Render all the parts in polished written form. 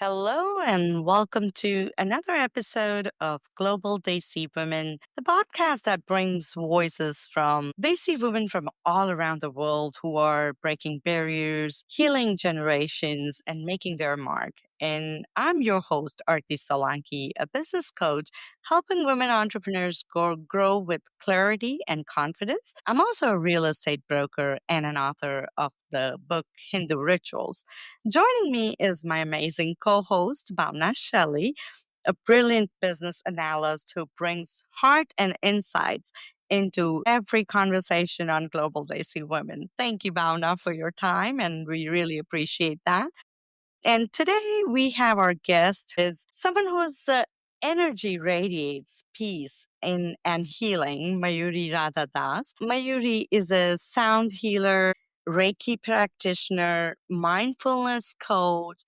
Hello, and welcome to another episode of Global Desi Women, the podcast that brings voices from Desi women from all around the world who are breaking barriers, healing generations, and making their mark. And I'm your host, Arti Solanki, a business coach helping women entrepreneurs grow with clarity and confidence. I'm also a real estate broker and an author of the book Hindu Rituals. Joining me is my amazing co host, Bhavana Shelley, a brilliant business analyst who brings heart and insights into every conversation on Global Desi Women. Thank you, Bhavana, for your time, and we really appreciate that. And today we have our guest is someone whose energy radiates peace and healing, Mayuri Radha Das. Mayuri is a sound healer, Reiki practitioner, mindfulness coach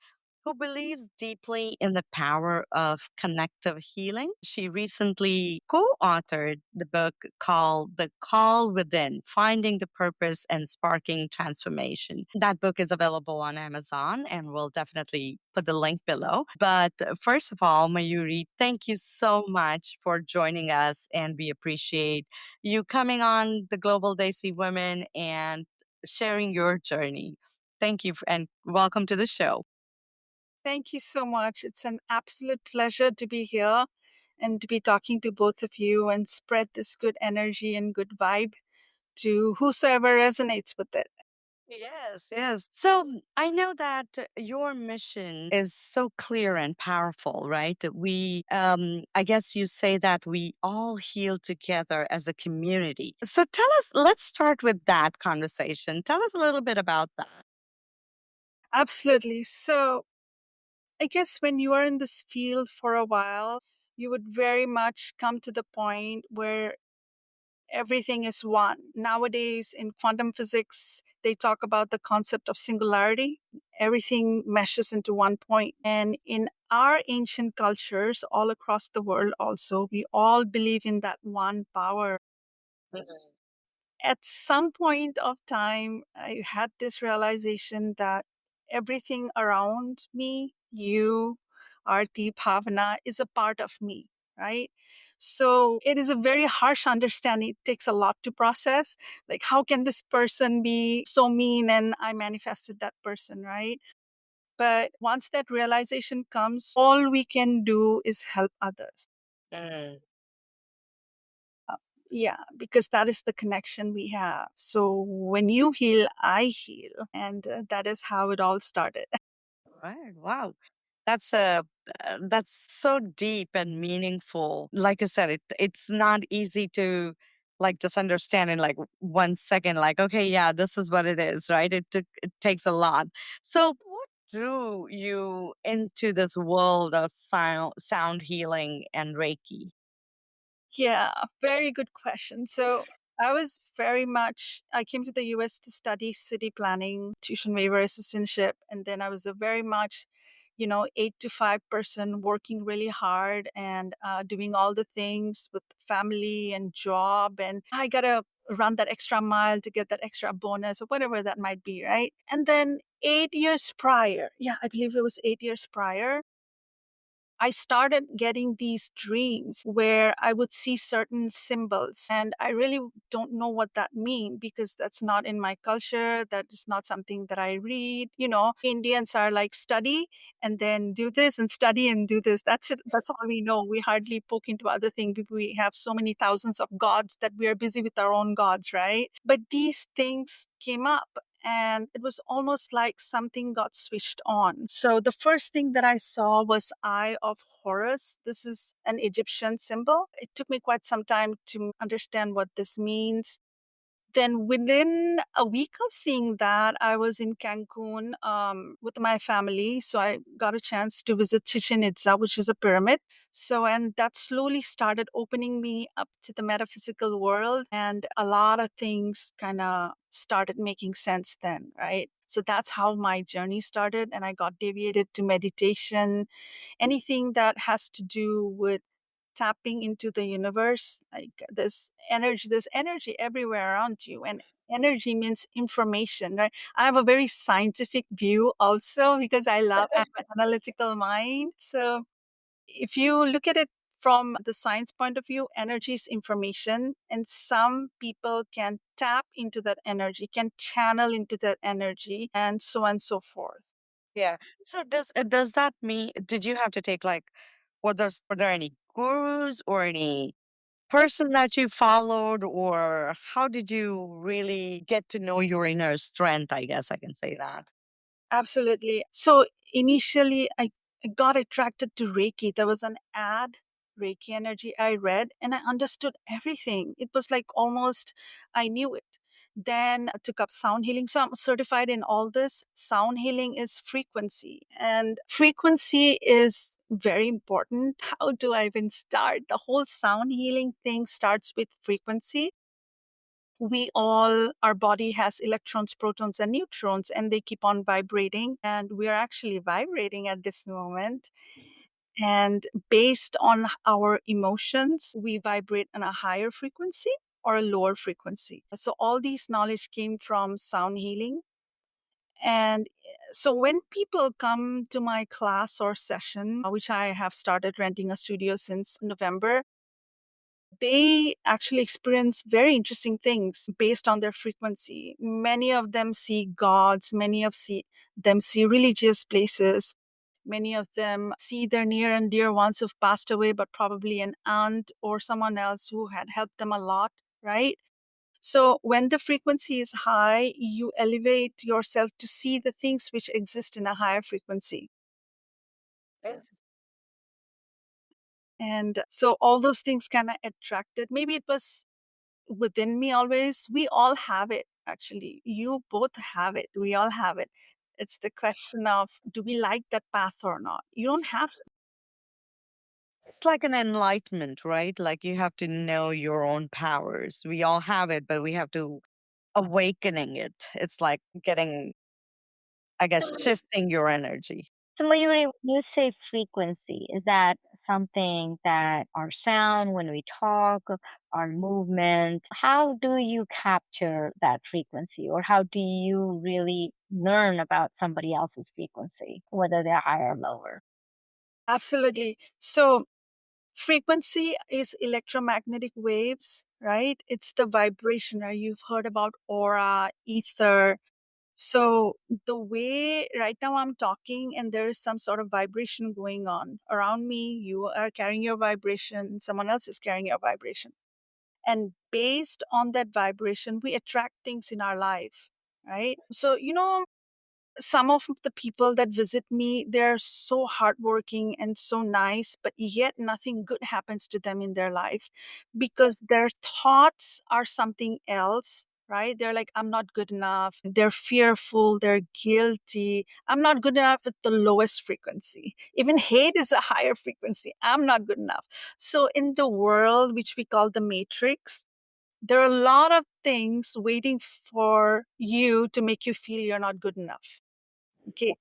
who believes deeply in the power of connective healing. She recently co-authored the book called The Call Within, Finding the Purpose and Sparking Transformation. That book is available on Amazon and we'll definitely put the link below. But first of all, Mayuri, thank you so much for joining us and we appreciate you coming on the Global Desi Women and sharing your journey. Thank you and welcome to the show. Thank you so much. It's an absolute pleasure to be here and to be talking to both of you and spread this good energy and good vibe to whosoever resonates with it. Yes, yes. So I know that your mission is so clear and powerful, right? I guess you say that we all heal together as a community. So tell us, let's start with that conversation. Tell us a little bit about that. Absolutely. So, I guess when you are in this field for a while, you would very much come to the point where everything is one. Nowadays, in quantum physics, they talk about the concept of singularity. Everything meshes into one point. And in our ancient cultures all across the world, also, we all believe in that one power. Mhm. At some point of time, I had this realization that everything around me, you, Arti, Bhavana, is a part of me, right? So it is a very harsh understanding. It takes a lot to process. Like, how can this person be so mean and I manifested that person, right? But once that realization comes, all we can do is help others. Mm. Yeah, because that is the connection we have. So when you heal, I heal. And that is how it all started. Right. Wow. That's so deep and meaningful. Like you said, it's not easy to like just understand in like 1 second. Like, okay, yeah, this is what it is, right? It takes a lot. So, what drew you into this world of sound healing and Reiki? Yeah, very good question. So I came to the US to study city planning, tuition waiver assistantship. And then I was a very much, 8 to 5 person working really hard and doing all the things with family and job. And I got to run that extra mile to get that extra bonus or whatever that might be, right? And then 8 years prior, yeah, I believe it was 8 years prior, I started getting these dreams where I would see certain symbols and I really don't know what that means because that's not in my culture. That is not something that I read. Indians are like study and then do this and study and do this. That's it. That's all we know. We hardly poke into other things. We have so many thousands of gods that we are busy with our own gods, right? But these things came up and it was almost like something got switched on. So the first thing that I saw was Eye of Horus. This is an Egyptian symbol. It took me quite some time to understand what this means. Then within a week of seeing that, I was in Cancun with my family. So I got a chance to visit Chichen Itza, which is a pyramid. So, and that slowly started opening me up to the metaphysical world. And a lot of things kind of started making sense then, right? So that's how my journey started. And I got deviated to meditation, anything that has to do with tapping into the universe. Like there's energy everywhere around you, and Energy means information, right? I have a very scientific view also because I have an analytical mind. So if you look at it from the science point of view, energy is information, and some people can tap into that energy, can channel into that energy, and so on and so forth. Yeah. So does that mean did you have to take like were there any gurus or any person that you followed, or how did you really get to know your inner strength? I guess I can say that. Absolutely. So initially, I got attracted to Reiki. There was an ad, Reiki energy, I read, and I understood everything. It was like almost I knew it. Then I took up sound healing. So I'm certified in all this. Sound healing is frequency, and frequency is very important. How do I even start? The whole sound healing thing starts with frequency. We all, our body has electrons, protons, and neutrons, and they keep on vibrating, and we are actually vibrating at this moment. And based on our emotions, we vibrate on a higher frequency or a lower frequency. So all these knowledge came from sound healing. And so when people come to my class or session, which I have started renting a studio since November, they actually experience very interesting things based on their frequency. Many of them see gods, them see religious places. Many of them see their near and dear ones who've passed away, but probably an aunt or someone else who had helped them a lot, right? So when the frequency is high, you elevate yourself to see the things which exist in a higher frequency. And so all those things kind of attracted. Maybe it was within me always. We all have it, actually. You both have it. We all have it. It's the question of do we like that path or not? You don't have to. It's like an enlightenment, right? Like you have to know your own powers. We all have it, but we have to awakening it. It's like getting, I guess, shifting your energy. So, Mayuri, when you say frequency, is that something that our sound when we talk, our movement, how do you capture that frequency? Or how do you really learn about somebody else's frequency, whether they're higher or lower? Absolutely. So frequency is electromagnetic waves, right? It's the vibration, right? You've heard about aura, ether. So the way right now I'm talking and there is some sort of vibration going on around me, you are carrying your vibration, someone else is carrying your vibration. And based on that vibration, we attract things in our life, right? So, some of the people that visit me, they're so hardworking and so nice, but yet nothing good happens to them in their life because their thoughts are something else. Right? They're like, I'm not good enough. They're fearful. They're guilty. I'm not good enough at the lowest frequency. Even hate is a higher frequency. I'm not good enough. So, in the world, which we call the matrix, there are a lot of things waiting for you to make you feel you're not good enough. Okay.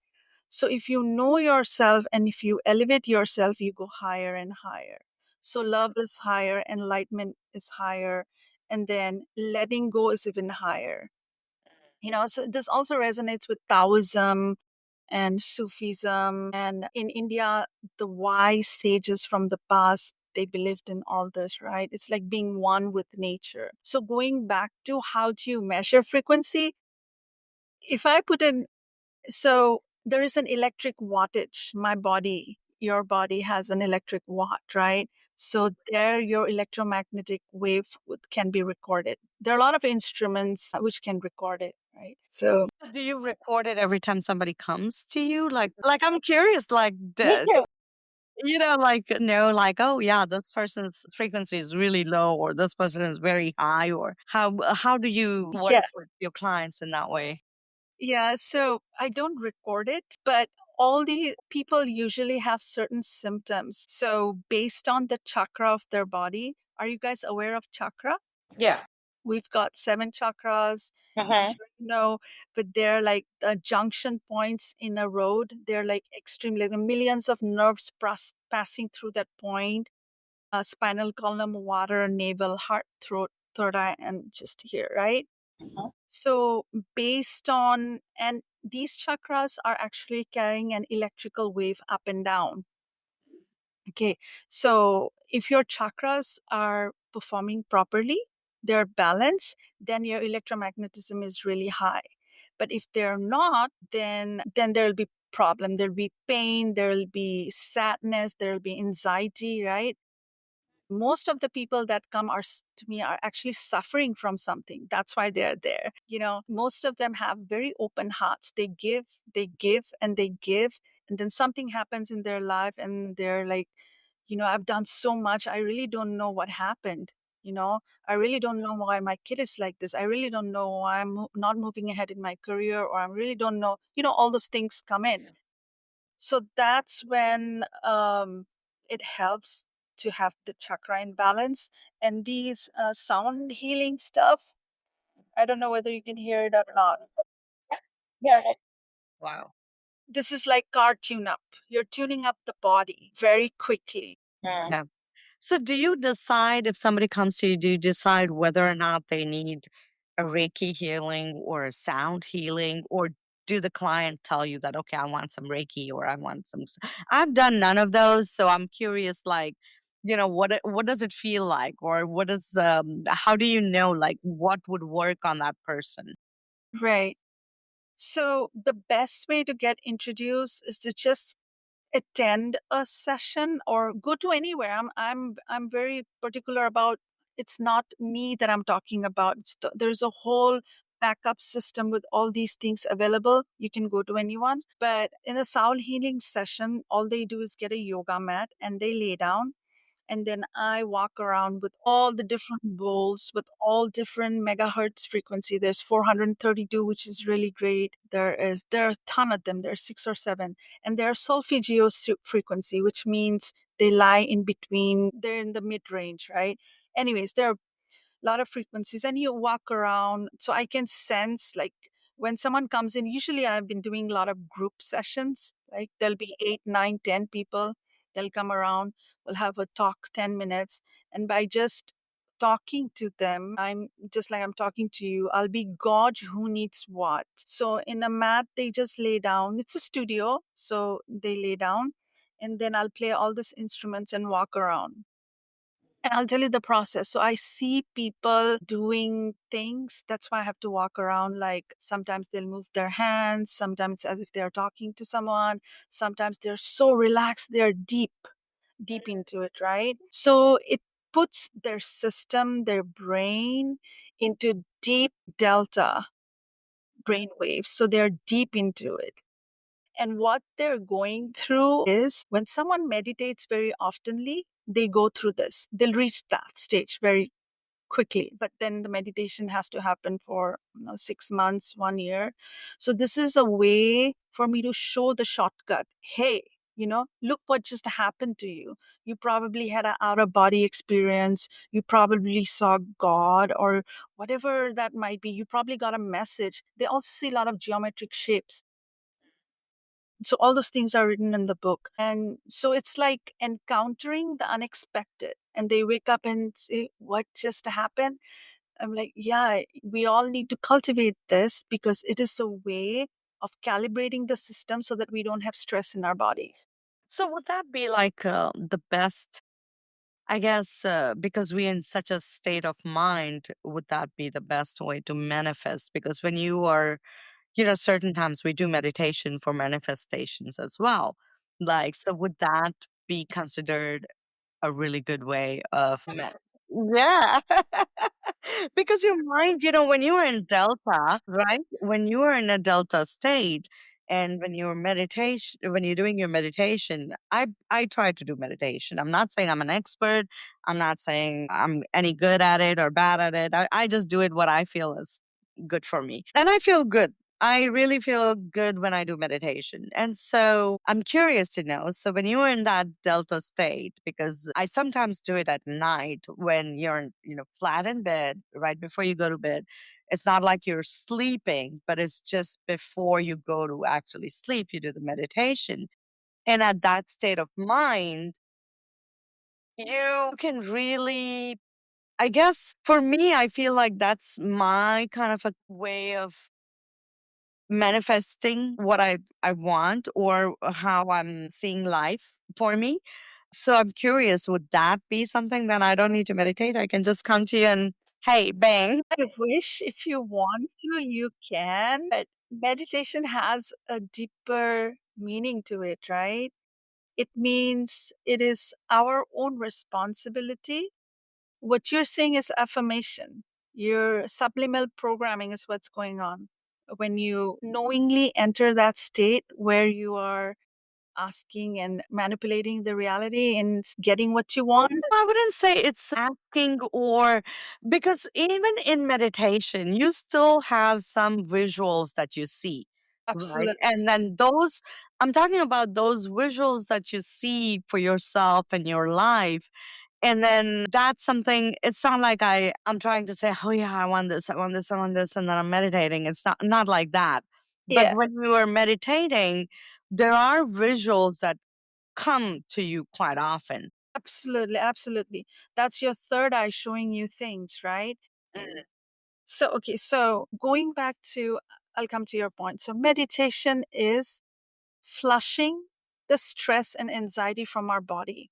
So if you know yourself and if you elevate yourself, you go higher and higher. So love is higher, enlightenment is higher, and then letting go is even higher. So this also resonates with Taoism and Sufism. And in India, the wise sages from the past, they believed in all this, right? It's like being one with nature. So going back to how do you measure frequency? If I put in So there is an electric wattage. My body, your body has an electric watt, right? So there, your electromagnetic wave can be recorded. There are a lot of instruments which can record it, right? So Do you record it every time somebody comes to you? Like I'm curious, like, Me too. like, no, like, oh yeah, this person's frequency is really low, or this person is very high, or how do you yeah, work with your clients in that way? yeah. So I don't record it, but all the people usually have certain symptoms. So based on the chakra of their body, are you guys aware of chakra? Yeah. We've got seven chakras. I'm Uh-huh. sure you know, but they're like the junction points in a road. They're like extremely, like millions of nerves passing through that point. Spinal column, water, navel, heart, throat, third eye, and just here, right? Mhm. So, based on, and these chakras are actually carrying an electrical wave up and down. Okay, so if your chakras are performing properly, they're balanced, then your electromagnetism is really high. But if they're not, then there'll be problem. There'll be pain. There'll be sadness. There'll be anxiety. Right? Most of the people that come to me are actually suffering from something. That's why they're there. Most of them have very open hearts. They give and they give, and then something happens in their life and they're like, I've done so much, I really don't know what happened. I really don't know why my kid is like this. I really don't know why I'm not moving ahead in my career, or I really don't know, all those things come in. So that's when it helps to have the chakra in balance. And these sound healing stuff, I don't know whether you can hear it or not. Yeah, right. Wow. This is like car tune up. You're tuning up the body very quickly. Mm. Yeah. So, do you decide if somebody comes to you, do you decide whether or not they need a Reiki healing or a sound healing, or do the client tell you that, okay, I want some Reiki or I want some? I've done none of those, so I'm curious, like, what does it feel like, or how do you know, like, what would work on that person? Right. So the best way to get introduced is to just attend a session or go to anywhere. I'm very particular about, it's not me that I'm talking about. There's a whole backup system with all these things available. You can go to anyone. But in a soul healing session, all they do is get a yoga mat and they lay down, and then I walk around with all the different bowls with all different megahertz frequency. There's 432, which is really great. There are a ton of them. There are 6 or 7, and they're solfeggio frequency, which means they lie in between. They're in the mid range, right? Anyways, there are lot of frequencies, and you walk around, so I can sense, like, when someone comes in. Usually I've been doing a lot of group sessions, like there'll be 8, 9, 10 people. They'll come around, we'll have a talk 10 minutes, and by just talking to them, I'm just like I'm talking to you, I'll be gauge who needs what. So in a mat, they just lay down. It's a studio, so they lay down, and then I'll play all these instruments and walk around. And I'll tell you the process. So I see people doing things. That's why I have to walk around. Like sometimes they'll move their hands, sometimes as if they're talking to someone, sometimes they're so relaxed, they're deep into it, right? So it puts their system, their brain into deep delta brain waves. So they're deep into it. And what they're going through is, when someone meditates very oftenly, they go through this. They'll reach that stage very quickly, but then the meditation has to happen for 6 months, 1 year. So this is a way for me to show the shortcut. Hey, look what just happened to you. You probably had an out of body experience. You probably saw God or whatever that might be. You probably got a message. They also see a lot of geometric shapes. So all those things are written in the book. And so it's like encountering the unexpected. And they wake up and say, what just happened? I'm like, yeah, we all need to cultivate this because it is a way of calibrating the system so that we don't have stress in our bodies. So, would that be like the best? I guess because we're in such a state of mind, would that be the best way to manifest? Because when you are, certain times we do meditation for manifestations as well. Like, so would that be considered a really good way of yeah. Because your mind, when you are in delta, right? When you are in a delta state, and when you're doing your meditation, I try to do meditation. I'm not saying I'm an expert. I'm not saying I'm any good at it or bad at it. I just do it what I feel is good for me. And I feel good. I really feel good when I do meditation. And so I'm curious to know. So, when you are in that delta state, because I sometimes do it at night when you're, flat in bed, right before you go to bed. It's not like you're sleeping, but it's just before you go to actually sleep, you do the meditation. And at that state of mind, you can really I guess for me, I feel like that's my kind of a way of manifesting what I want or how I'm seeing life for me. So I'm curious, would that be something that I don't need to meditate? I can just come to you and, hey, bang. I wish if you want to, you can, but meditation has a deeper meaning to it, right? It means it is our own responsibility. What you're saying is affirmation. Your subliminal programming is what's going on. When you knowingly enter that state where you are asking and manipulating the reality and getting what you want. I wouldn't say it's asking or because even in meditation, you still have some visuals that you see, right? Absolutely. And then those, I'm talking about those visuals that you see for yourself and your life. And then that's something, it's not like I'm trying to say, oh yeah, I want this, I want this, I want this, and then I'm meditating. It's not like that. But Yeah, when you are meditating, there are visuals that come to you quite often. absolutely. Absolutely. That's your third eye showing you things, right? So, okay, so going back to, I'll come to your point. So, meditation is flushing the stress and anxiety from our body,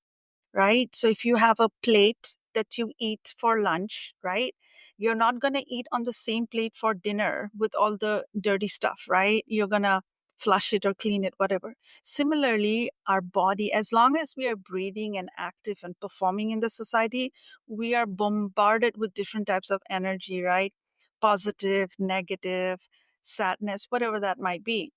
right? So if you have a plate that you eat for lunch, right? You're not going to eat on the same plate for dinner with all the dirty stuff, right? You're going to flush it or clean it, whatever. Similarly, our body, as long as we are breathing and active and performing in the society, we are bombarded with different types of energy, right? Positive, negative, sadness, whatever that might be.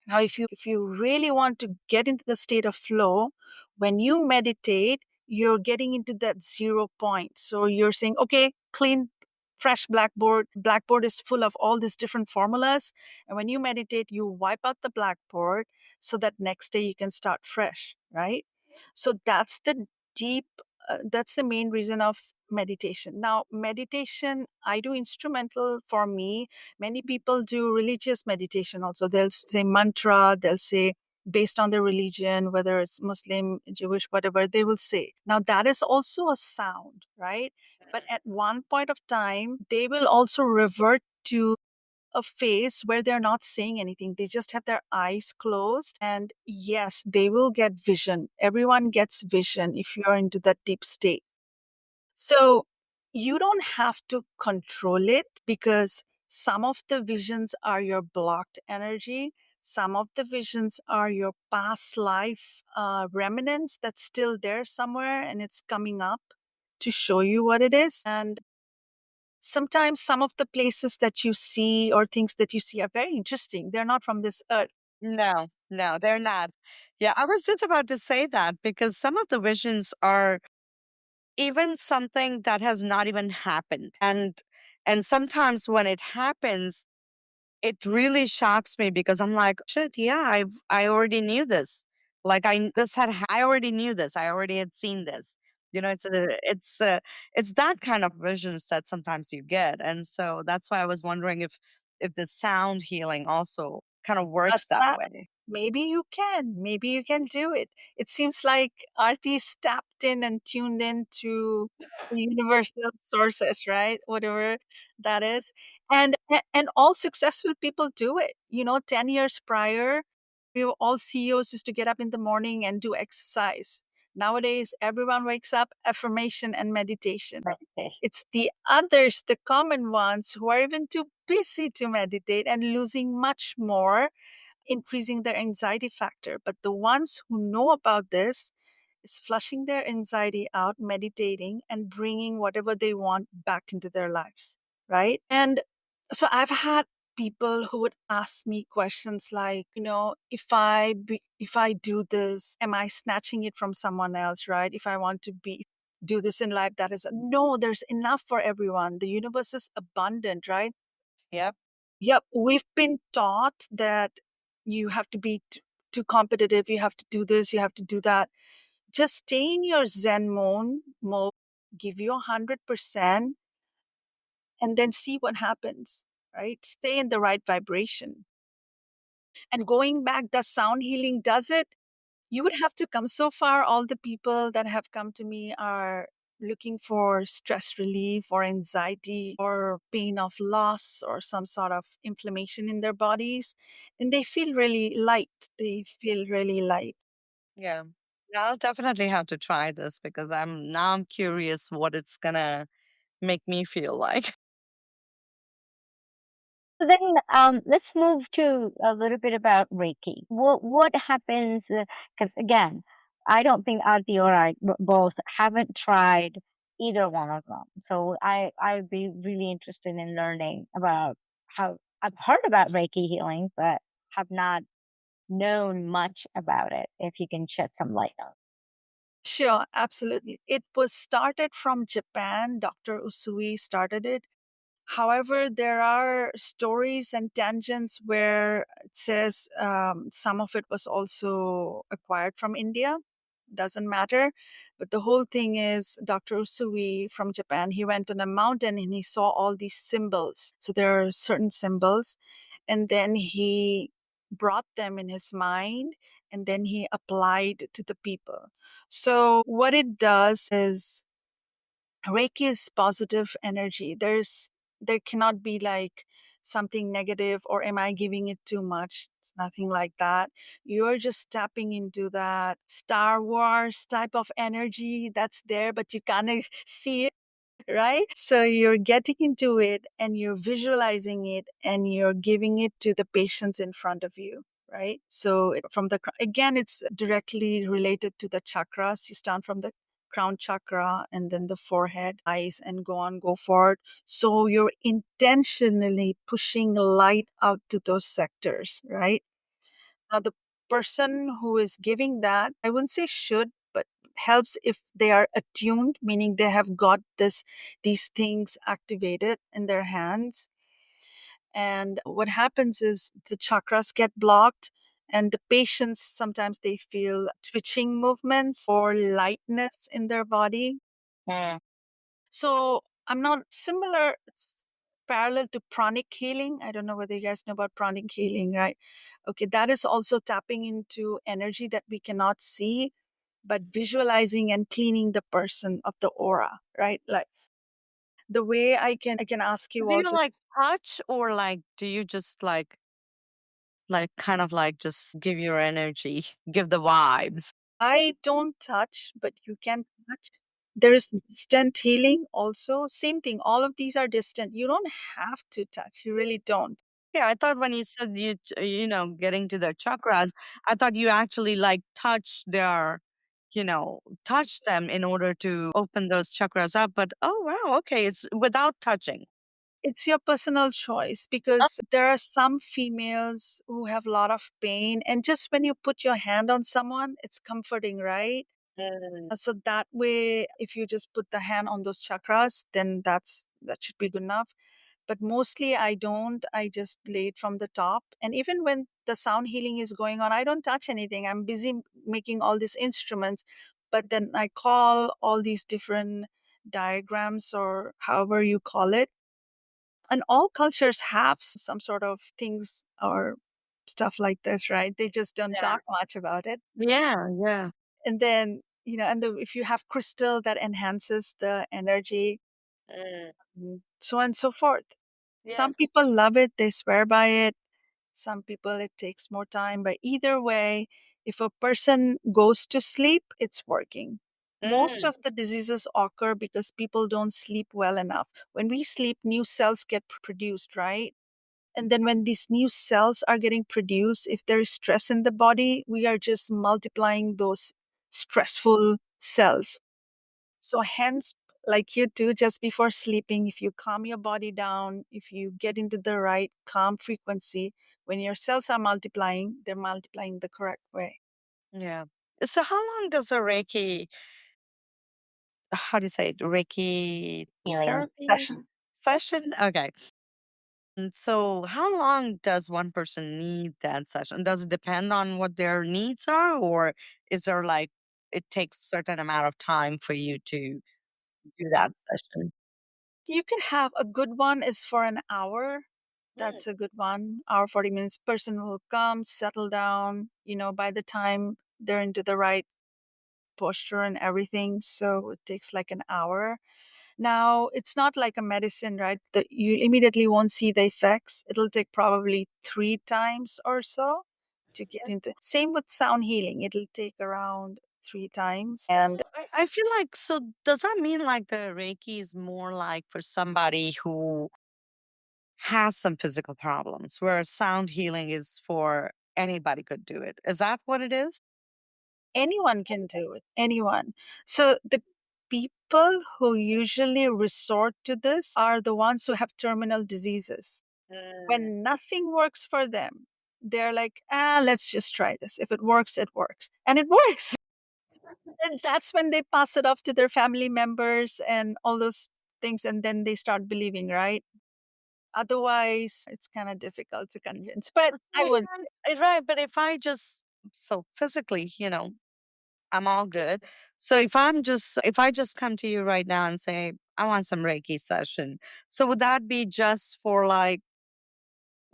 Now, if you really want to get into the state of flow, when you meditate, you're getting into that 0 point. So you're saying, okay, clean, fresh blackboard. Blackboard is full of all these different formulas. And when you meditate, you wipe out the blackboard so that next day you can start fresh, right? So that's the deep, that's the main reason of meditation. Now, meditation, I do instrumental for me. Many people do religious meditation also. They'll say mantra, they'll say based on their religion, whether it's Muslim, Jewish, whatever, they will say. Now, that is also a sound, right? But at one point of time, they will also revert to a phase where they're not saying anything. They just have their eyes closed. And yes, they will get vision. Everyone gets vision if you're into that deep state. So you don't have to control it because some of the visions are your blocked energy. Some of the visions are your past life remnants that's still there somewhere and it's coming up to show you what it is. And sometimes some of the places that you see or things that you see are very interesting. They're not from this earth. No, no, they're not. Yeah, I was just about to say that because some of the visions are even something that has not even happened. And sometimes when it happens, it really shocks me because I'm like, shit, yeah, I already knew this. Like I already knew this. I already had seen this. It's that kind of visions that sometimes you get. And so that's why I was wondering if the sound healing also kind of works Does that that? way. Maybe you can. Maybe you can do it. It seems like Arti's tapped in and tuned in to the universal sources, right? Whatever that is. And all successful people do it. 10 years prior, we were all CEOs used to get up in the morning and do exercise. Nowadays, everyone wakes up, affirmation and meditation. Meditation. It's the others, the common ones, who are even too busy to meditate and losing much more, increasing their anxiety factor. But the ones who know about this is flushing their anxiety out, meditating, and bringing whatever they want back into their lives, right? And so I've had people who would ask me questions like, if I do this, am I snatching it from someone else, right? If I want to be do this in life, that is no, there's enough for everyone. The universe is abundant, right? Yep. Yep, we've been taught that you have to be too competitive, you have to do this, you have to do that. Just stay in your Zen mode, give you 100%, and then see what happens, right? Stay in the right vibration. And going back, does sound healing does it? You would have to come so far. All the people that have come to me are looking for stress relief or anxiety or pain of loss or some sort of inflammation in their bodies. And they feel really light. They feel really light. Yeah. I'll definitely have to try this because I'm curious what it's gonna make me feel like. So then, let's move to a little bit about Reiki. What happens? Because again, I don't think Arti or I both haven't tried either one of them. So I'd be really interested in learning about how I've heard about Reiki healing, but have not known much about it. If you can shed some light on. Sure, absolutely. It was started from Japan. Dr. Usui started it. However, there are stories and tangents where it says some of it was also acquired from India. Doesn't matter. But the whole thing is Dr. Usui from Japan, he went on a mountain and he saw all these symbols. So there are certain symbols. And then he brought them in his mind and then he applied to the people. So what it does is Reiki is positive energy. There cannot be like something negative or am I giving it too much? It's nothing like that. You're just tapping into that Star Wars type of energy that's there, but you can't see it, right? So you're getting into it and you're visualizing it and you're giving it to the patients in front of you. Right. So from again, it's directly related to the chakras. You start from the crown chakra and then the forehead, eyes, and go on, go forward. So you're intentionally pushing light out to those sectors, right? Now, the person who is giving that, I wouldn't say should, but helps if they are attuned, meaning they have got these things activated in their hands. And what happens is the chakras get blocked and the patients sometimes they feel twitching movements or lightness in their body. Mm. So I'm not similar. It's parallel to pranic healing. I don't know whether you guys know about pranic healing, right? Okay, that is also tapping into energy that we cannot see, but visualizing and cleaning the person of the aura, right? Like the way I can ask you Do all you to. like touch or like do you just like kind of like just give your energy, give the vibes? I don't touch, but you can touch. There is distant healing also. Same thing. All of these are distant. You don't have to touch. You really don't. Yeah, I thought when you said getting to their chakras, I thought you actually like touch them in order to open those chakras up. But oh wow, okay, it's without touching. It's your personal choice because there are some females who have a lot of pain. And just when you put your hand on someone, it's comforting, right? Mm. So that way, if you just put the hand on those chakras, then that should be good enough. But mostly I don't. I just lay it from the top. And even when the sound healing is going on, I don't touch anything. I'm busy making all these instruments. But then I call all these different diagrams or however you call it, and all cultures have some sort of things or stuff like this, right? They just don't Yeah. talk much about it. Yeah, yeah. And then, if you have crystal that enhances the energy, Mm. so on and so forth. Yes. Some people love it, they swear by it. Some people it takes more time. But either way, if a person goes to sleep, it's working. Most Mm. of the diseases occur because people don't sleep well enough. When we sleep, new cells get produced, right? And then when these new cells are getting produced, if there is stress in the body, we are just multiplying those stressful cells. So, hence, like you do just before sleeping, if you calm your body down, if you get into the right calm frequency, when your cells are multiplying, they're multiplying the correct way. Yeah. So how long does a how do you say it? Reiki Healing. therapy Session. session? Okay. And so how long does one person need that session? Does it depend on what their needs are, or is there like it takes certain amount of time for you to do that session? You can have a good one is for an hour. Mm. That's a good one. Hour 40 minutes. Person will come, settle down. By the time they're into the right posture and everything. So it takes like an hour. Now, it's not like a medicine, right? That you immediately won't see the effects. It'll take probably 3 times or so to get into. Same with sound healing. It'll take around 3 times. And I feel like, so does that mean like the Reiki is more like for somebody who has some physical problems, where sound healing is for anybody could do it? Is that what it is? anyone can do it. Anyone. So the people who usually resort to this are the ones who have terminal diseases. When nothing works for them, they're like, let's just try this. If it works, it works. And it works. And that's when they pass it off to their family members and all those things. And then they start believing, right? Otherwise, it's kind of difficult to convince. But I would Right, but if I just, so physically, I'm all good. So if I just come to you right now and say, I want some Reiki session. So would that be just for like,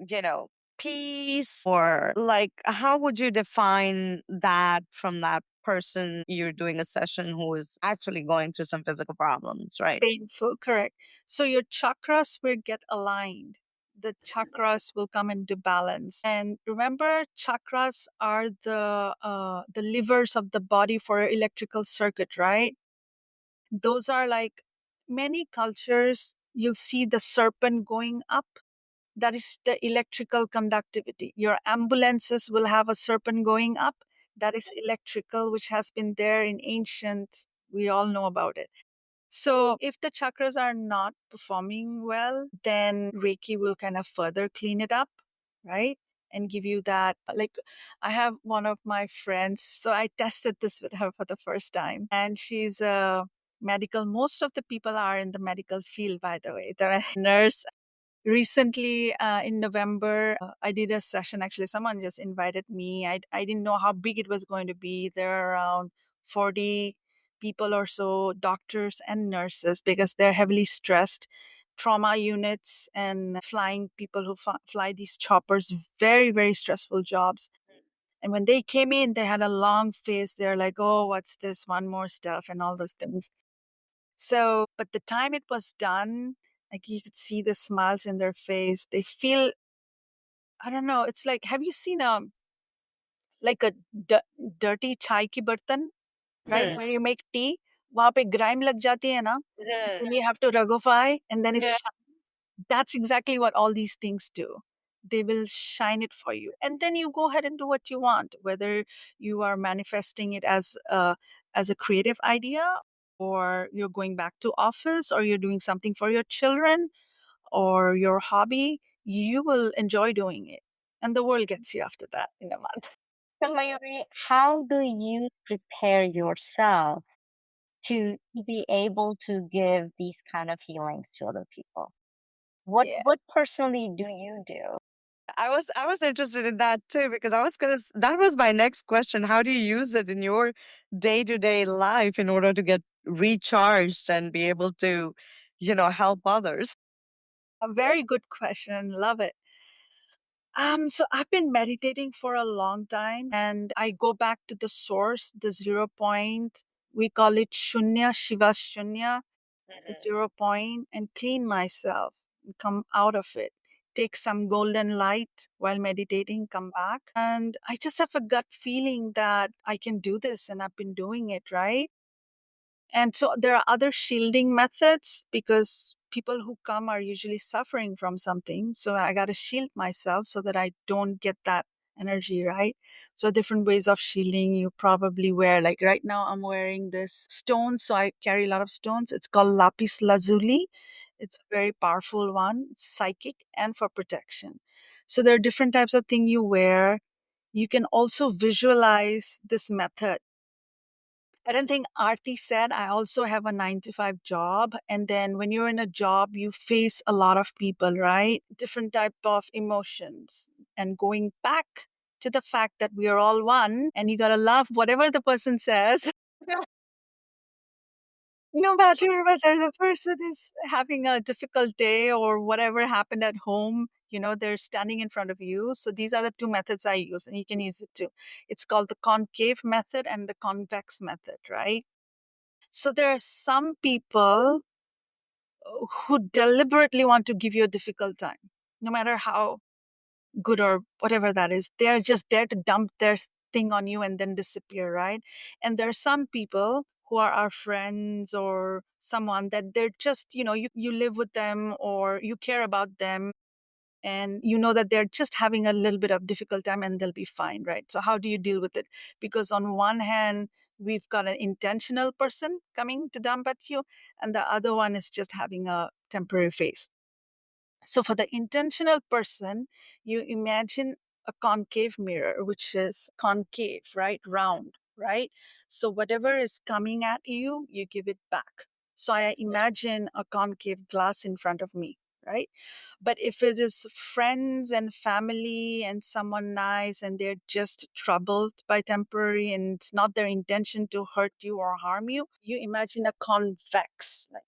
you know, peace, or like, how would you define that from that person you're doing a session who is actually going through some physical problems, right? painful, correct. So your chakras will get aligned. The chakras will come into balance. And remember, chakras are the livers of the body for electrical circuit, right? Those are like many cultures, you'll see the serpent going up. That is the electrical conductivity. Your ambulances will have a serpent going up. That is electrical, which has been there in ancient. We all know about it. So, if the chakras are not performing well, then Reiki will kind of further clean it up, right? And give you that. Like, I have one of my friends, so I tested this with her for the first time, and she's a medical. Most of the people are in the medical field, by the way. They're a nurse. Recently, in November, I did a session. Actually, someone just invited me. I didn't know how big it was going to be. There are around 40 people or so, doctors and nurses, because they're heavily stressed. Trauma units and flying people who fly these choppers, very, very stressful jobs. And when they came in, they had a long face. They're like, oh, what's this? One more stuff and all those things. So, but the time it was done, like you could see the smiles in their face. They feel, I don't know, it's like, have you seen like a dirty chai ki bartan, right? Hmm. Where you make tea, वहाँ पे grime लग जाती है ना, Yeah. then you have to rugify and then Yeah. it's that's exactly what all these things do. They will shine it for you. And then you go ahead and do what you want, whether you are manifesting it as a creative idea, or you're going back to office, or you're doing something for your children or your hobby, you will enjoy doing it. And the world gets you after that in a month. So, Mayuri, how do you prepare yourself to be able to give these kind of healings to other people? What Yeah. what personally do you do? I was interested in that too, because that was my next question. How do you use it in your day-to-day life in order to get recharged and be able to, help others? A very good question. Love it. So I've been meditating for a long time and I go back to the source, the 0 point. We call it Shunya, Shiva Shunya, the 0 point, and clean myself and come out of it. Take some golden light while meditating, come back. And I just have a gut feeling that I can do this and I've been doing it, right? And so there are other shielding methods because people who come are usually suffering from something. So I got to shield myself so that I don't get that energy, right? So different ways of shielding you probably wear. Like right now, I'm wearing this stone. So I carry a lot of stones. It's called lapis lazuli. It's a very powerful one, it's psychic and for protection. So there are different types of thing you wear. You can also visualize this method. I don't think Arti said I also have a 9 to 5 job. And then when you're in a job, you face a lot of people, right? Different type of emotions. And going back to the fact that we are all one and you gotta love whatever the person says, no matter whether the person is having a difficult day or whatever happened at home, they're standing in front of you. So these are the two methods I use, and you can use it too. It's called the concave method and the convex method, right? So there are some people who deliberately want to give you a difficult time, no matter how good or whatever that is. They're just there to dump their thing on you and then disappear, right? And there are some people who are our friends or someone that they're just, you live with them or you care about them, and you know that they're just having a little bit of difficult time and they'll be fine, right? So how do you deal with it? Because on one hand, we've got an intentional person coming to dump at you, and the other one is just having a temporary phase. So for the intentional person, you imagine a concave mirror, which is concave, right? Round, right? So whatever is coming at you, you give it back. So I imagine a concave glass in front of me, right? But if it is friends and family and someone nice and they're just troubled by temporary and it's not their intention to hurt you or harm you, you imagine a convex, like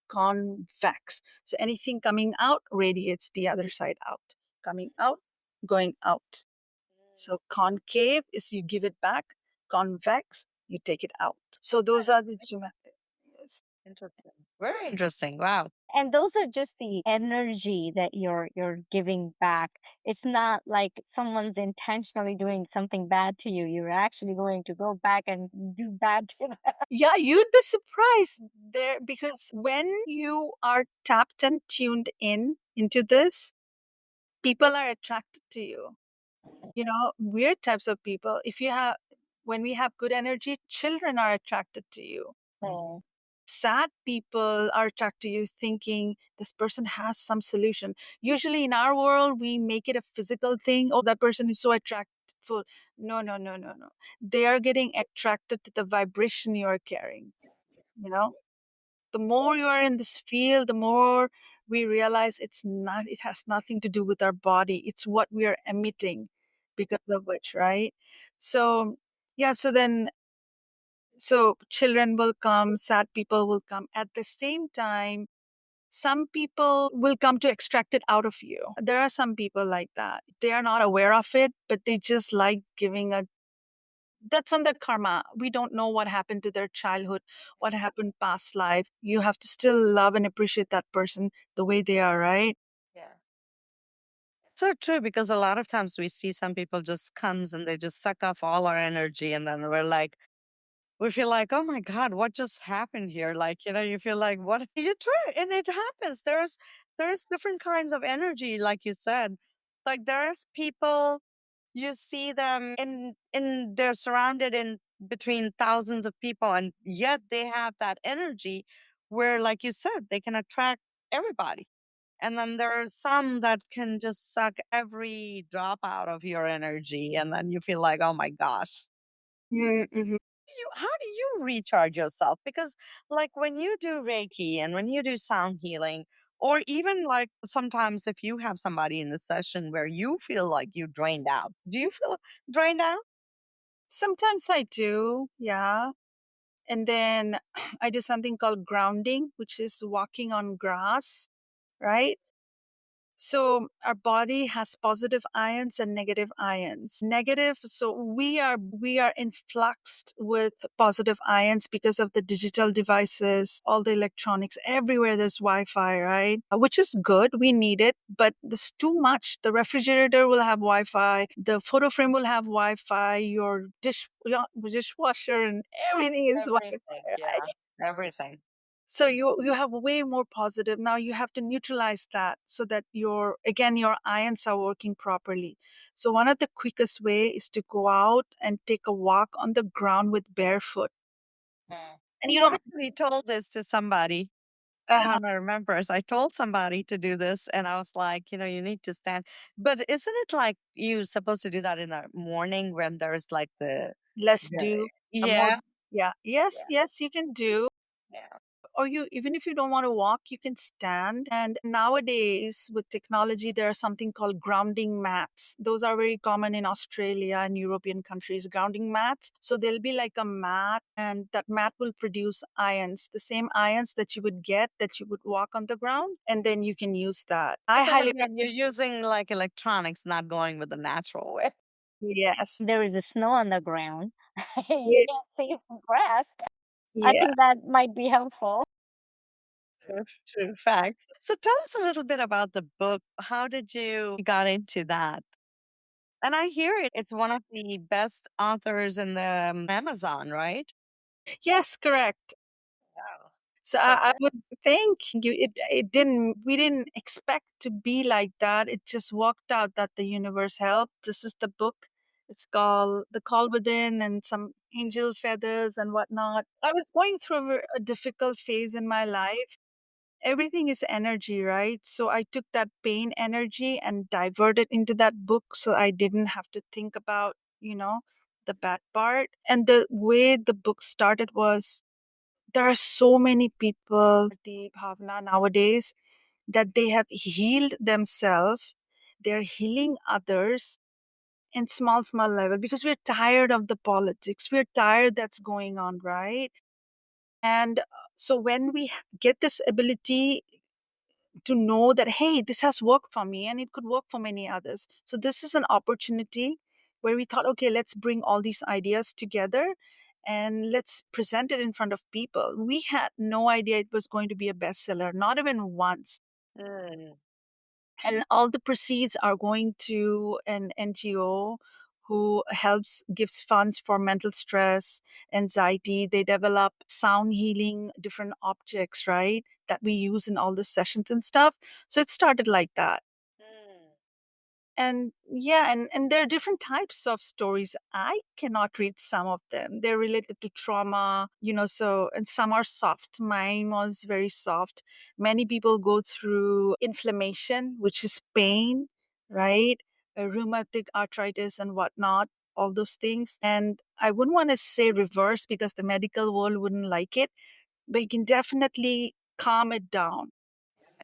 convex. So anything coming out radiates the other side out, coming out, going out. So concave is you give it back, convex, you take it out. So those are the two methods. Yes. Interesting. Very interesting. Wow. And those are just the energy that you're giving back. It's not like someone's intentionally doing something bad to you. You're actually going to go back and do bad to them. Yeah, you'd be surprised there, because when you are tapped and tuned in into this, people are attracted to you. Weird types of people. If you have When we have good energy, children are attracted to you. Oh. Sad people are attracted to you, thinking this person has some solution. Usually in our world, we make it a physical thing. Oh, that person is so attractful. No, no, no, no, no. They are getting attracted to the vibration you are carrying. You know, the more you are in this field, the more we realize it has nothing to do with our body. It's what we are emitting because of which, right? So, yeah, so children will come, sad people will come. At the same time, some people will come to extract it out of you. There are some people like that. They are not aware of it, but they just like giving a that's on their karma. We don't know what happened to their childhood, what happened past life. You have to still love and appreciate that person the way they are, right? Yeah. So true, because a lot of times we see some people just comes and they just suck off all our energy, and then we feel like, oh my God, what just happened here? Like, you feel like, what you try, and it happens. There's different kinds of energy, like you said. Like there's people, you see them in they're surrounded in between thousands of people, and yet they have that energy where, like you said, they can attract everybody. And then there are some that can just suck every drop out of your energy, and then you feel like, oh my gosh. Mm-hmm. How do you recharge yourself? Because like when you do Reiki and when you do sound healing, or even like sometimes if you have somebody in the session where you feel like you drained out, do you feel drained out? Sometimes I do, yeah. And then I do something called grounding, which is walking on grass, right? So our body has positive ions and negative ions. Negative, so we are influxed with positive ions because of the digital devices, all the electronics, everywhere there's Wi-Fi, right? Which is good, we need it, but there's too much. The refrigerator will have Wi-Fi, the photo frame will have Wi-Fi, your dishwasher and everything is Wi-Fi, Everything, right? yeah. Everything. So you have way more positive. Now you have to neutralize that so that your ions are working properly. So one of the quickest way is to go out and take a walk on the ground with barefoot. Mm. And you I don't actually told this to somebody. uh, One I remember is I told somebody to do this, and I was like, you need to stand. But isn't it like you supposed to do that in the morning when there's like less the do a more yeah, yeah. Yes, yeah, yes, you can do. yeah. or you, even if you don't want to walk, you can stand. And nowadays with technology, there are something called grounding mats. Those are very common in Australia and European countries, grounding mats. So there'll be like a mat, and that mat will produce ions, the same ions that you would get that you would walk on the ground, and then you can use that. I So highly again, you're using like electronics, not going with the natural way. yes. There is a snow on the ground. You Yeah. can't see grass. I Yeah. think that might be helpful. True, true facts. So tell us a little bit about the book. How did you got into that? And I hear it's one of the best authors in the Amazon, right? Yes, correct. Wow. So So I would thank you. It didn't. We didn't expect to be like that. It just worked out that the universe helped. This is the book. It's called The Call Within, and some angel feathers and whatnot. I was going through a difficult phase in my life. Everything is energy, right? So I took that pain energy and diverted into that book, so I didn't have to think about, the bad part. And the way the book started was, there are so many people, the Bhavana nowadays, that they have healed themselves. They're healing others in small, small level, because we're tired of the politics. We're tired that's going on, right? And so when we get this ability to know that, hey, this has worked for me and it could work for many others. So this is an opportunity where we thought, okay, let's bring all these ideas together and let's present it in front of people. We had no idea it was going to be a bestseller, not even once. mm, And all the proceeds are going to an NGO who helps, gives funds for mental stress, anxiety. They develop sound healing, different objects, right, that we use in all the sessions and stuff. So it started like that. mm. And yeah, and there are different types of stories. I cannot read some of them. They're related to trauma, so, and some are soft. Mine was very soft. Many people go through inflammation, which is pain, right? Rheumatic arthritis and whatnot, all those things. And I wouldn't want to say reverse because the medical world wouldn't like it, but you can definitely calm it down.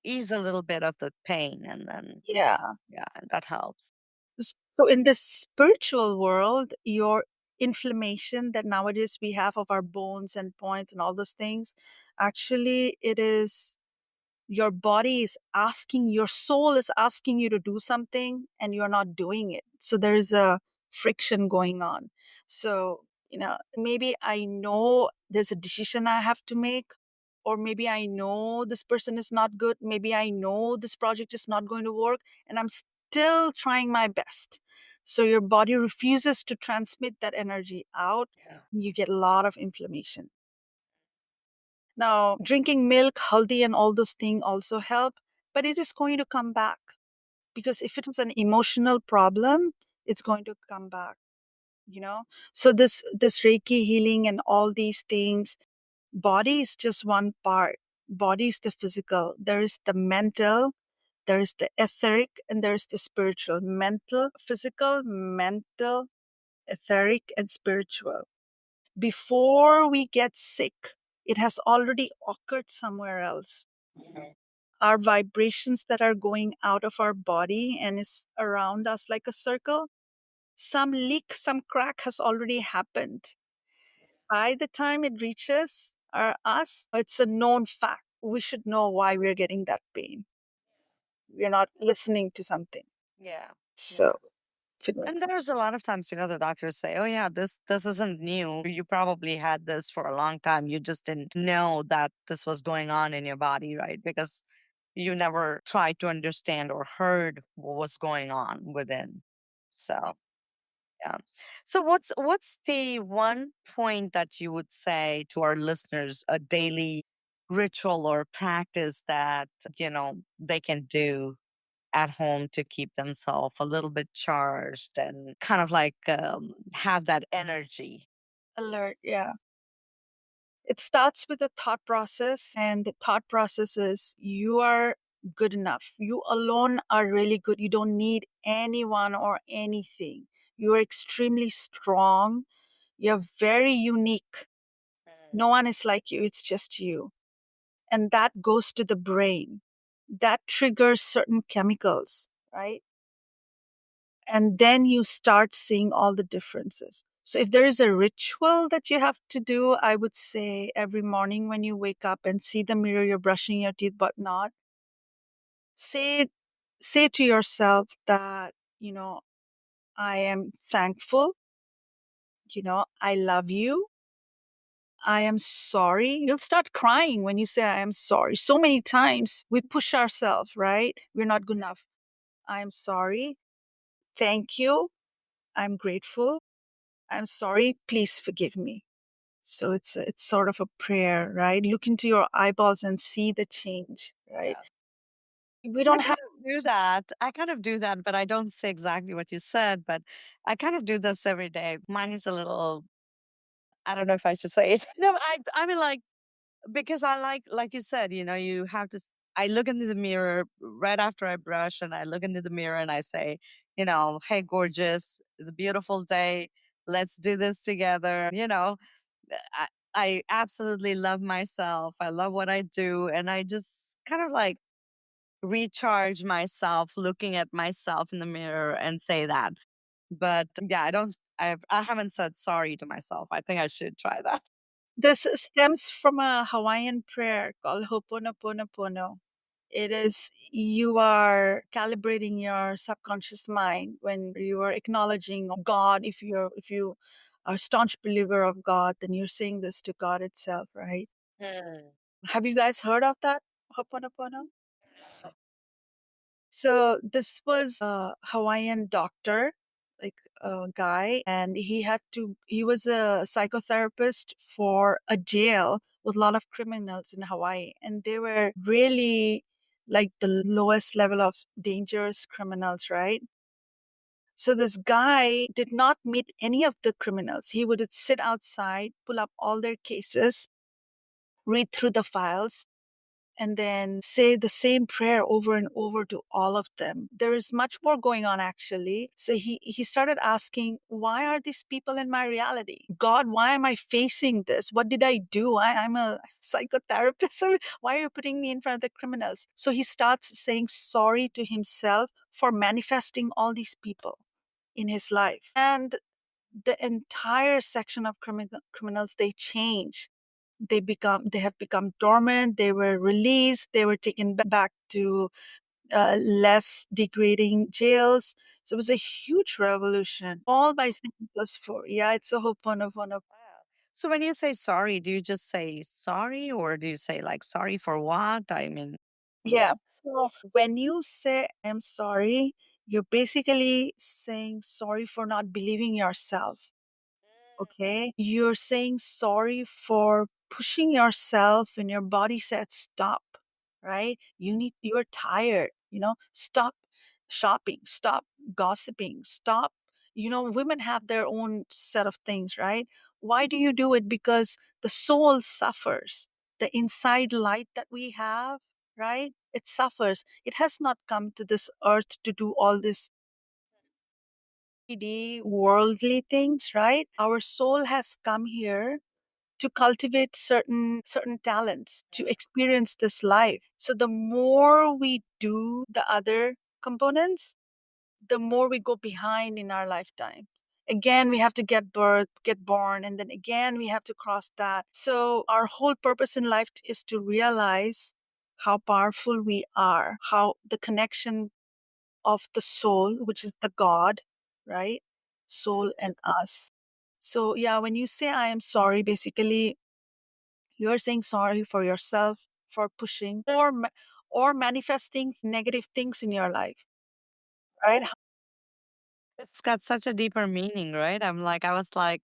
Ease a little bit of the pain, and then Yeah. yeah, that helps. So, in the spiritual world, your inflammation that nowadays we have of our bones and points and all those things, actually, it is your body is asking, your soul is asking you to do something and you're not doing it. So, there is a friction going on. So, maybe I know there's a decision I have to make, or maybe I know this person is not good. Maybe I know this project is not going to work, and I'm still trying my best. So your body refuses to transmit that energy out. Yeah. You get a lot of inflammation. Now, drinking milk, haldi, and all those things also help, but it is going to come back, because if it is an emotional problem, it's going to come back. So this Reiki healing and all these things, body is just one part. Body is the physical. There is the mental, there is the etheric, and there is the spiritual. Mental, physical, mental, etheric, and spiritual. Before we get sick, it has already occurred somewhere else. Our vibrations that are going out of our body and is around us like a circle, some leak, some crack has already happened. By the time it reaches us, it's a known fact. We should know why we're getting that pain. We're not listening to something. Yeah. Yeah. So, if it makes And sense. there's a lot of times, the doctors say, "Oh yeah, this isn't new. You probably had this for a long time. You just didn't know that this was going on in your body, right? Because you never tried to understand or heard what was going on within." So yeah. So what's the one point that you would say to our listeners, a daily ritual or practice that they can do at home to keep themselves a little bit charged and kind of like have that energy. Alert, yeah. It starts with a thought process, and the thought process is, you are good enough. You alone are really good. You don't need anyone or anything. You are extremely strong. You're very unique. Mm. No one is like you, it's just you. and that goes to the brain. That triggers certain chemicals, right? And then you start seeing all the differences. So, if there is a ritual that you have to do, I would say every morning when you wake up and see the mirror, you're brushing your teeth, but not, say say to yourself that, I am thankful, I love you, I am sorry. You'll start crying when you say I am sorry. So many times we push ourselves, right? We're not good enough. I am sorry. Thank you. I'm grateful. I'm sorry. Please forgive me. So it's sort of a prayer, right? Look into your eyeballs and see the change, right? We I don't kind have of do that. I kind of do that, but I don't say exactly what you said, but I kind of do this every day. Mine is a little, I don't know if I should say it. No, I mean, like, because I like you said, you have to, I look into the mirror right after I brush and I look into the mirror and I say, hey, gorgeous, it's a beautiful day. Let's do this together. I, I absolutely love myself. I love what I do. And I just kind of like recharge myself looking at myself in the mirror and say that. But yeah, I haven't said sorry to myself. I think I should try that. this stems from a Hawaiian prayer called Ho'oponoponopono. It is you are calibrating your subconscious mind when you are acknowledging God. If you are a staunch believer of God, then you're saying this to God itself, right? Mm. Have you guys heard of that? Ho'oponopono? So this was a Hawaiian doctor, like a guy, and he was a psychotherapist for a jail with a lot of criminals in Hawaii. And they were really like the lowest level of dangerous criminals, right? So this guy did not meet any of the criminals. He would sit outside, pull up all their cases, read through the files, and then say the same prayer over and over to all of them. There is much more going on actually. So he started asking, why are these people in my reality? God, why am I facing this? What did I do? I'm a psychotherapist. Why are you putting me in front of the criminals? So he starts saying sorry to himself for manifesting all these people in his life. And the entire section of criminals, they change. They have become dormant, they were released, they were taken back to less degrading jails. So it was a huge revolution, all by saying +4. Yeah, it's a ho'oponopono. Wow. So when you say sorry, do you just say sorry or do you say like sorry for what? I mean, Yeah. So when you say I'm sorry, you're basically saying sorry for not believing yourself. Okay. You're saying sorry for pushing yourself and your body said stop, right? You're tired, stop shopping, stop gossiping, stop. Women have their own set of things, right? Why do you do it? Because the soul suffers. The inside light that we have, right? It suffers. It has not come to this earth to do all this 3D worldly things, right? Our soul has come here to cultivate certain talents, to experience this life. So the more we do the other components, the more we go behind in our lifetime. Again, we have to get born, and then again we have to cross that. So our whole purpose in life is to realize how powerful we are, how the connection of the soul, which is the God, right? Soul and us. So, yeah, when you say I am sorry, basically you're saying sorry for yourself for pushing or manifesting negative things in your life, right? it's got such a deeper meaning, right? I was like,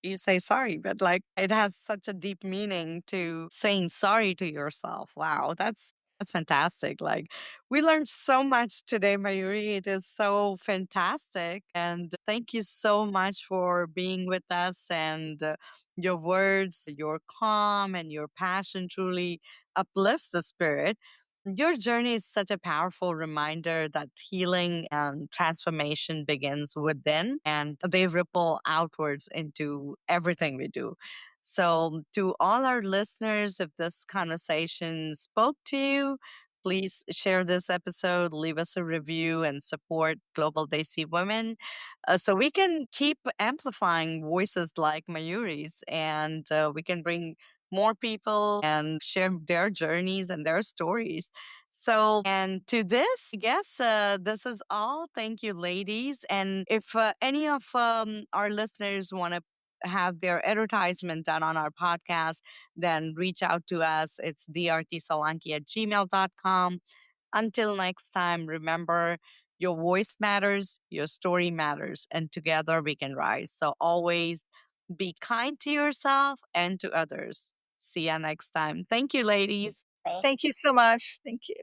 you say sorry, but like it has such a deep meaning to saying sorry to yourself. Wow, that's fantastic. Like we learned so much today, Mayuri. It is so fantastic. And thank you so much for being with us and your words, your calm and your passion truly uplifts the spirit. Your journey is such a powerful reminder that healing and transformation begins within and they ripple outwards into everything we do. So, to all our listeners, if this conversation spoke to you, please share this episode, leave us a review, and support Global Desi Women so we can keep amplifying voices like Mayuri's and we can bring more people and share their journeys and their stories. So, and to this, I guess this is all. Thank you, ladies. And if any of our listeners want to have their advertisement done on our podcast, then reach out to us. It's theartisolanki@gmail.com. Until next time, remember your voice matters, your story matters, and together we can rise. So always be kind to yourself and to others. See you next time. Thank you, ladies. Thank Thank you so much. Thank you.